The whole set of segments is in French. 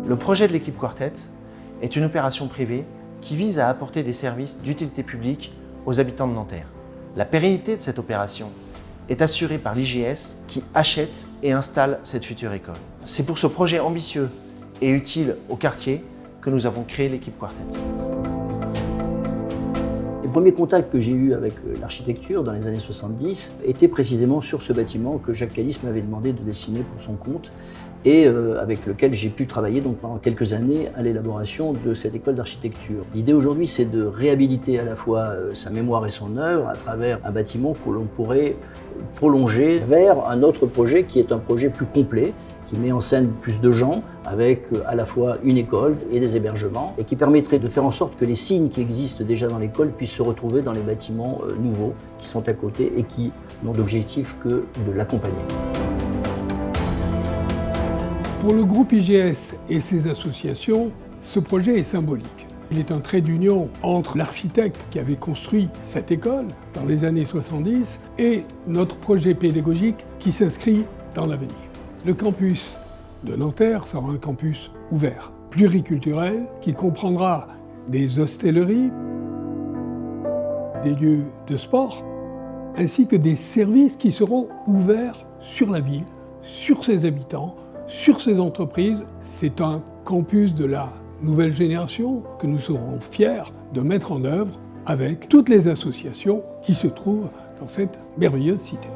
Le projet de l'équipe Quartet est une opération privée qui vise à apporter des services d'utilité publique aux habitants de Nanterre. La pérennité de cette opération est assurée par l'IGS qui achète et installe cette future école. C'est pour ce projet ambitieux et utile au quartier que nous avons créé l'équipe Quartet. Les premiers contacts que j'ai eus avec l'architecture dans les années 70 étaient précisément sur ce bâtiment que Jacques Calice m'avait demandé de dessiner pour son compte et avec lequel j'ai pu travailler donc pendant quelques années à l'élaboration de cette école d'architecture. L'idée aujourd'hui, c'est de réhabiliter à la fois sa mémoire et son œuvre à travers un bâtiment que l'on pourrait prolonger vers un autre projet qui est un projet plus complet, qui met en scène plus de gens, avec à la fois une école et des hébergements, et qui permettrait de faire en sorte que les signes qui existent déjà dans l'école puissent se retrouver dans les bâtiments nouveaux qui sont à côté et qui n'ont d'objectif que de l'accompagner. Pour le groupe IGS et ses associations, ce projet est symbolique. Il est un trait d'union entre l'architecte qui avait construit cette école dans les années 70 et notre projet pédagogique qui s'inscrit dans l'avenir. Le campus de Nanterre sera un campus ouvert, pluriculturel, qui comprendra des hostelleries, des lieux de sport, ainsi que des services qui seront ouverts sur la ville, sur ses habitants, sur ses entreprises. C'est un campus de la nouvelle génération que nous serons fiers de mettre en œuvre avec toutes les associations qui se trouvent dans cette merveilleuse cité.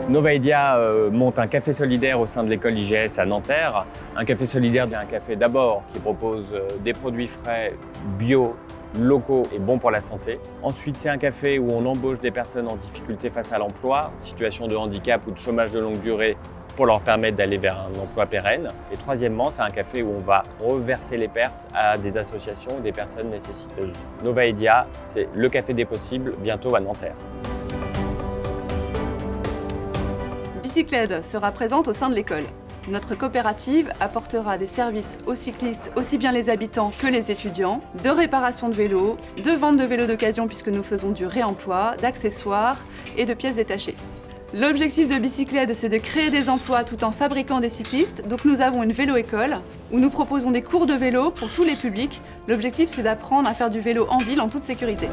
Novaïdia monte un café solidaire au sein de l'école IGS à Nanterre. Un café solidaire, c'est un café d'abord qui propose des produits frais, bio, locaux et bons pour la santé. Ensuite, c'est un café où on embauche des personnes en difficulté face à l'emploi, situation de handicap ou de chômage de longue durée pour leur permettre d'aller vers un emploi pérenne. Et troisièmement, c'est un café où on va reverser les pertes à des associations ou des personnes nécessiteuses. Novaïdia, c'est le café des possibles, bientôt à Nanterre. Bicycled sera présente au sein de l'école. Notre coopérative apportera des services aux cyclistes, aussi bien les habitants que les étudiants, de réparation de vélos, de vente de vélos d'occasion puisque nous faisons du réemploi, d'accessoires et de pièces détachées. L'objectif de Bicycled, c'est de créer des emplois tout en fabriquant des cyclistes. Donc nous avons une vélo-école où nous proposons des cours de vélo pour tous les publics. L'objectif, c'est d'apprendre à faire du vélo en ville en toute sécurité.